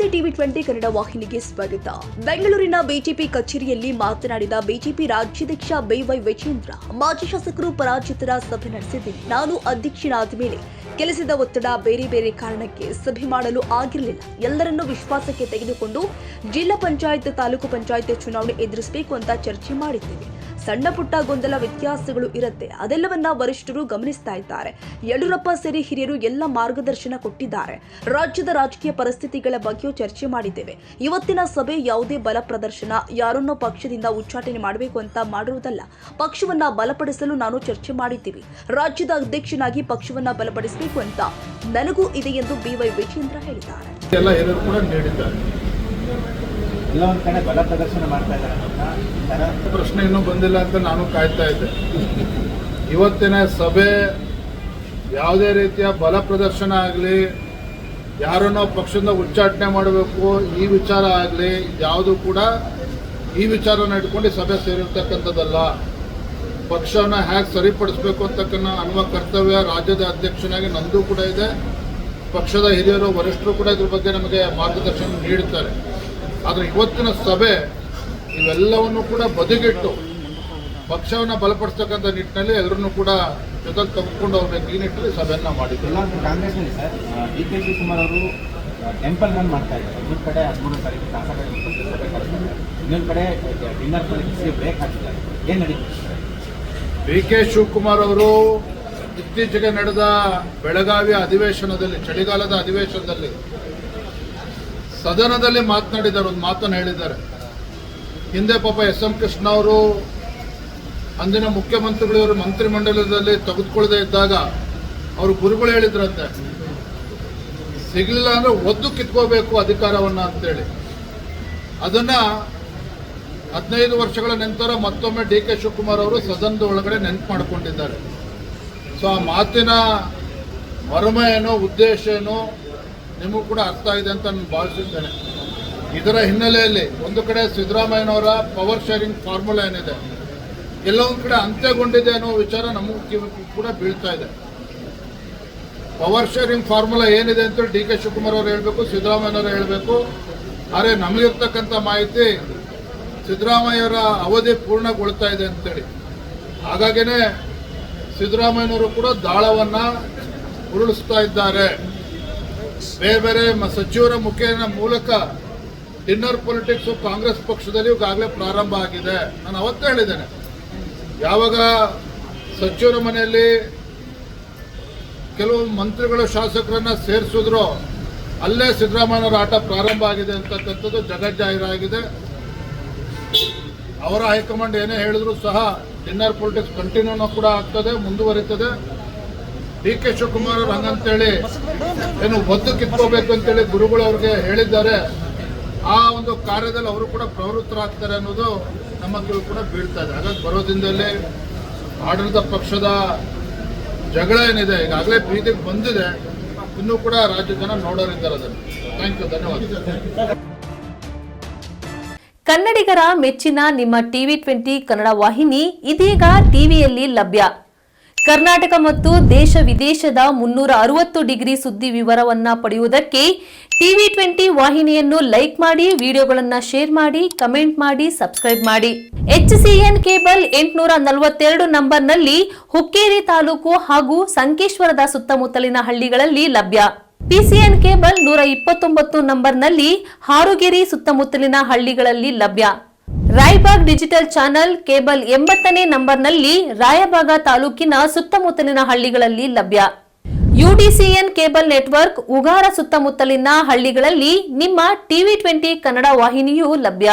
ನಮಸ್ತೆ ಟಿವಿ20 ಕನ್ನಡ ವಾಹಿನಿಗೆ ಸ್ವಾಗತ. ಬೆಂಗಳೂರಿನ ಬಿಜೆಪಿ ಕಚೇರಿಯಲ್ಲಿ ಮಾತನಾಡಿದ ಬಿಜೆಪಿ ರಾಜ್ಯಾಧ್ಯಕ್ಷ ಬಿವೈ ವಿಜೇಂದ್ರ, ಮಾಜಿ ಶಾಸಕರು ಪರಾಜಿತರ ಸಭೆ ನಡೆಸಿದ್ದೀನಿ. ನಾನು ಅಧ್ಯಕ್ಷನಾದ ಮೇಲೆ ಕೆಲಸದ ಒತ್ತಡ, ಬೇರೆ ಕಾರಣಕ್ಕೆ ಸಭೆ ಮಾಡಲು ಆಗಿರಲಿಲ್ಲ. ಎಲ್ಲರನ್ನೂ ವಿಶ್ವಾಸಕ್ಕೆ ತೆಗೆದುಕೊಂಡು ಜಿಲ್ಲಾ ಪಂಚಾಯತ್, ತಾಲೂಕು ಪಂಚಾಯತ್ ಚುನಾವಣೆ ಎದುರಿಸಬೇಕು ಅಂತ ಚರ್ಚೆ ಮಾಡಿದ್ದೇವೆ. ಸಣ್ಣ ಪುಟ್ಟ ಗೊಂದಲ ವ್ಯತ್ಯಾಸಗಳು ಇರುತ್ತೆ, ಅದೆಲ್ಲವನ್ನ ವರಿಷ್ಠರು ಗಮನಿಸ್ತಾ ಇದ್ದಾರೆ. ಯಡಿಯೂರಪ್ಪ ಸೇರಿ ಹಿರಿಯರು ಎಲ್ಲ ಮಾರ್ಗದರ್ಶನ ಕೊಟ್ಟಿದ್ದಾರೆ. ರಾಜ್ಯದ ರಾಜಕೀಯ ಪರಿಸ್ಥಿತಿಗಳ ಬಗ್ಗೆಯೂ ಚರ್ಚೆ ಮಾಡಿದ್ದೇವೆ. ಇವತ್ತಿನ ಸಭೆ ಯಾವುದೇ ಬಲ ಪ್ರದರ್ಶನ, ಯಾರನ್ನೋ ಪಕ್ಷದಿಂದ ಉಚ್ಚಾಟನೆ ಮಾಡಬೇಕು ಅಂತ ಮಾಡಿರುವುದಲ್ಲ. ಪಕ್ಷವನ್ನ ಬಲಪಡಿಸಲು ನಾನು ಚರ್ಚೆ ಮಾಡಿದ್ದೀವಿ. ರಾಜ್ಯದ ಅಧ್ಯಕ್ಷನಾಗಿ ಪಕ್ಷವನ್ನ ಬಲಪಡಿಸಬೇಕು ಅಂತ ನನಗೂ ಇದೆ ಎಂದು ಬಿವೈ ವಿಜೇಂದ್ರ ಹೇಳಿದ್ದಾರೆ. ಎಲ್ಲ ಒಂದು ಕಡೆ ಬಲ ಪ್ರದರ್ಶನ ಮಾಡ್ತಾ ಇದ್ದಾರೆ. ಪ್ರಶ್ನೆ ಇನ್ನೂ ಬಂದಿಲ್ಲ ಅಂತ ನಾನು ಕಾಯ್ತಾ ಇದ್ದೆ. ಇವತ್ತಿನ ಸಭೆ ಯಾವುದೇ ರೀತಿಯ ಬಲ ಪ್ರದರ್ಶನ ಆಗಲಿ, ಯಾರನ್ನೋ ಪಕ್ಷದಿಂದ ಉಚ್ಚಾಟನೆ ಮಾಡಬೇಕು ಈ ವಿಚಾರ ಆಗಲಿ, ಯಾವುದು ಕೂಡ ಈ ವಿಚಾರನ ಇಟ್ಕೊಂಡು ಸಭೆ ಸೇರಿರ್ತಕ್ಕಂಥದ್ದಲ್ಲ. ಪಕ್ಷವನ್ನು ಹೇಗೆ ಸರಿಪಡಿಸಬೇಕು ಅಂತಕ್ಕನ್ನ ಅನ್ನುವ ಕರ್ತವ್ಯ ರಾಜ್ಯದ ಅಧ್ಯಕ್ಷನಾಗಿ ನಂದು ಕೂಡ ಇದೆ. ಪಕ್ಷದ ಹಿರಿಯರು, ವರಿಷ್ಠರು ಕೂಡ ಇದ್ರ ಬಗ್ಗೆ ನಮಗೆ ಮಾರ್ಗದರ್ಶನ ನೀಡುತ್ತಾರೆ. ಆದರೆ ಇವತ್ತಿನ ಸಭೆ ಇವೆಲ್ಲವನ್ನು ಕೂಡ ಬದಿಗಿಟ್ಟು ಪಕ್ಷವನ್ನು ಬಲಪಡಿಸ್ತಕ್ಕಂಥ ನಿಟ್ಟಿನಲ್ಲಿ ಎಲ್ಲರನ್ನೂ ಕೂಡ ಜೊತೆಗೆ ತೆಗೆದುಕೊಂಡು ಹೋಗ್ಬೇಕು, ಈ ನಿಟ್ಟಿನಲ್ಲಿ ಸಭೆಯನ್ನು ಮಾಡಿದ್ರು. ಕಾಂಗ್ರೆಸ್ನಲ್ಲಿ ಸರ್ ಡಿ.ಕೆ. ಶಿವಕುಮಾರ್ ಅವರು ಟೆಂಪಲ್ ರನ್ ಮಾಡ್ತಾ ಇದ್ದಾರೆ. ಇನ್ನೊಂದು ಕಡೆ 13 ತಾರೀಕು ಇನ್ನೊಂದು ಕಡೆ ಡಿನ್ನರ್ ಪಾಲಿಟಿಕ್ಸ್ಗೆ ಬ್ರೇಕ್ ಹಾಕಿದ್ದಾರೆ. ಏನು ನಡೀತಿದೆ? ಡಿ.ಕೆ. ಶಿವಕುಮಾರ್ ಅವರು ಇತ್ತೀಚೆಗೆ ನಡೆದ ಬೆಳಗಾವಿ ಅಧಿವೇಶನದಲ್ಲಿ, ಚಳಿಗಾಲದ ಅಧಿವೇಶನದಲ್ಲಿ ಸದನದಲ್ಲಿ ಮಾತನಾಡಿದ್ದಾರೆ. ಒಂದು ಮಾತನ್ನು ಹೇಳಿದ್ದಾರೆ. ಹಿಂದೆ ಪಾಪ ಎಸ್.ಎಂ. ಕೃಷ್ಣ ಅವರು ಅಂದಿನ ಮುಖ್ಯಮಂತ್ರಿಗಳು ಮಂತ್ರಿಮಂಡಲದಲ್ಲಿ ತೆಗೆದುಕೊಳ್ಳದೆ ಇದ್ದಾಗ ಅವರು ಗುರುಗಳು ಹೇಳಿದ್ರಂತೆ, ಸಿಗಲಿಲ್ಲ ಅಂದ್ರೆ ಒದ್ದು ಕಿತ್ಕೋಬೇಕು ಅಧಿಕಾರವನ್ನ ಅಂತೇಳಿ. ಅದನ್ನ 15 ವರ್ಷಗಳ ನಂತರ ಮತ್ತೊಮ್ಮೆ ಡಿ.ಕೆ. ಶಿವಕುಮಾರ್ ಅವರು ಸದನದ ಒಳಗಡೆ ನೆನಪು ಮಾಡಿಕೊಂಡಿದ್ದಾರೆ. ಸೊ ಆ ಮಾತಿನ ಮರ್ಮ ಏನೋ, ಉದ್ದೇಶ ಏನೋ ನಿಮಗೂ ಕೂಡ ಅರ್ಥ ಇದೆ ಅಂತ ನಾನು ಭಾವಿಸಿದ್ದೇನೆ. ಇದರ ಹಿನ್ನೆಲೆಯಲ್ಲಿ ಒಂದು ಕಡೆ ಸಿದ್ದರಾಮಯ್ಯನವರ ಪವರ್ ಶೇರಿಂಗ್ ಫಾರ್ಮುಲಾ ಏನಿದೆ, ಎಲ್ಲೊಂದು ಕಡೆ ಅಂತ್ಯಗೊಂಡಿದೆ ಅನ್ನೋ ವಿಚಾರ ನಮಗೂ ಕೂಡ ಬೀಳ್ತಾ ಇದೆ. ಪವರ್ ಶೇರಿಂಗ್ ಫಾರ್ಮುಲಾ ಏನಿದೆ ಅಂತ ಡಿ.ಕೆ. ಶಿವಕುಮಾರ್ ಅವರು ಹೇಳಬೇಕು, ಸಿದ್ದರಾಮಯ್ಯನವರು ಹೇಳಬೇಕು. ಆದರೆ ನಮಗಿರ್ತಕ್ಕಂಥ ಮಾಹಿತಿ ಸಿದ್ದರಾಮಯ್ಯರ ಅವಧಿ ಪೂರ್ಣಗೊಳ್ತಾ ಇದೆ ಅಂತೇಳಿ. ಹಾಗಾಗಿನೇ ಸಿದ್ದರಾಮಯ್ಯನವರು ಕೂಡ ದಾಳವನ್ನು ಉರುಳಿಸ್ತಾ ಇದ್ದಾರೆ. ಬೇರೆ ಸಚಿವರ ಮುಖೇನ ಮೂಲಕ ಡಿನ್ನರ್ ಪೊಲಿಟಿಕ್ಸ್ ಕಾಂಗ್ರೆಸ್ ಪಕ್ಷದಲ್ಲಿ ಈಗಾಗಲೇ ಪ್ರಾರಂಭ ಆಗಿದೆ. ನಾನು ಅವತ್ತೇ ಹೇಳಿದ್ದೇನೆ, ಯಾವಾಗ ಸಚಿವರ ಮನೆಯಲ್ಲಿ ಕೆಲವು ಮಂತ್ರಿಗಳು, ಶಾಸಕರನ್ನ ಸೇರಿಸಿದ್ರು, ಅಲ್ಲೇ ಸಿದ್ದರಾಮಯ್ಯನವರ ಆಟ ಪ್ರಾರಂಭ ಆಗಿದೆ ಅಂತಕ್ಕಂಥದ್ದು ಜಗಜ್ಜಾಹೀರಾಗಿದೆ. ಅವರ ಹೈಕಮಾಂಡ್ ಏನೇ ಹೇಳಿದ್ರು ಸಹ ಡಿನ್ನರ್ ಪೊಲಿಟಿಕ್ಸ್ ಕಂಟಿನ್ಯೂನೂ ಕೂಡ ಆಗ್ತದೆ, ಮುಂದುವರಿತದೆ. ಡಿ.ಕೆ. ಶಿವಕುಮಾರ್ ಅವರು ಹಂಗಂತೇಳಿ ಏನು ಒದ್ದು ಕಿತ್ಕೋಬೇಕು ಅಂತೇಳಿ ಗುರುಗಳು ಅವ್ರಿಗೆ ಹೇಳಿದ್ದಾರೆ. ಆ ಒಂದು ಕಾರ್ಯದಲ್ಲಿ ಅವರು ಕೂಡ ಪ್ರವೃತ್ತರಾಗ್ತಾರೆ ಅನ್ನೋದು ನಮ್ಮ ಕಿವಿ ಕೂಡ ಬೀಳ್ತಾ ಇದೆ. ಹಾಗಾಗಿ ಬರೋ ದಿನದಲ್ಲಿ ಆಡಳಿತ ಪಕ್ಷದ ಜಗಳ ಏನಿದೆ ಈಗಾಗಲೇ ಬೀದಿಗೆ ಬಂದಿದೆ, ಇನ್ನೂ ಕೂಡ ರಾಜ್ಯ ಜನ ನೋಡೋರಿದ್ದಾರೆ ಅದನ್ನು. ಥ್ಯಾಂಕ್ ಯು, ಧನ್ಯವಾದ. ಕನ್ನಡಿಗರ ಮೆಚ್ಚಿನ ನಿಮ್ಮ ಟಿವಿ20 ಕನ್ನಡ ವಾಹಿನಿ ಇದೀಗ ಟಿವಿಯಲ್ಲಿ ಲಭ್ಯ. ಕರ್ನಾಟಕ ಮತ್ತು ದೇಶ ವಿದೇಶದ 360 ಡಿಗ್ರಿ ಸುದ್ದಿ ವಿವರವನ್ನ ಪಡೆಯುವುದಕ್ಕೆ ಟಿವಿ20 ವಾಹಿನಿಯನ್ನು ಲೈಕ್ ಮಾಡಿ, ವಿಡಿಯೋಗಳನ್ನು ಶೇರ್ ಮಾಡಿ, ಕಮೆಂಟ್ ಮಾಡಿ, ಸಬ್ಸ್ಕ್ರೈಬ್ ಮಾಡಿ. HCN ಕೇಬಲ್ 842 ನಂಬರ್ನಲ್ಲಿ ಹುಕ್ಕೇರಿ ತಾಲೂಕು ಹಾಗೂ ಸಂಕೇಶ್ವರದ ಸುತ್ತಮುತ್ತಲಿನ ಹಳ್ಳಿಗಳಲ್ಲಿ ಲಭ್ಯ. PCN ಕೇಬಲ್ 129 ನಂಬರ್ನಲ್ಲಿ ಹಾರುಗೆರೆ ಸುತ್ತಮುತ್ತಲಿನ ಹಳ್ಳಿಗಳಲ್ಲಿ ಲಭ್ಯ. ರಾಯಬಾಗ್ ಡಿಜಿಟಲ್ ಚಾನೆಲ್ ಕೇಬಲ್ 80ನೇ ನಂಬರ್ನಲ್ಲಿ ರಾಯಬಾಗ ತಾಲೂಕಿನ ಸುತ್ತಮುತ್ತಲಿನ ಹಳ್ಳಿಗಳಲ್ಲಿ ಲಭ್ಯ. UDCN ಕೇಬಲ್ ನೆಟ್ವರ್ಕ್ ಉಗಾರ ಸುತ್ತಮುತ್ತಲಿನ ಹಳ್ಳಿಗಳಲ್ಲಿ ನಿಮ್ಮ ಟಿವಿ20 ಕನ್ನಡ ವಾಹಿನಿಯೂ ಲಭ್ಯ.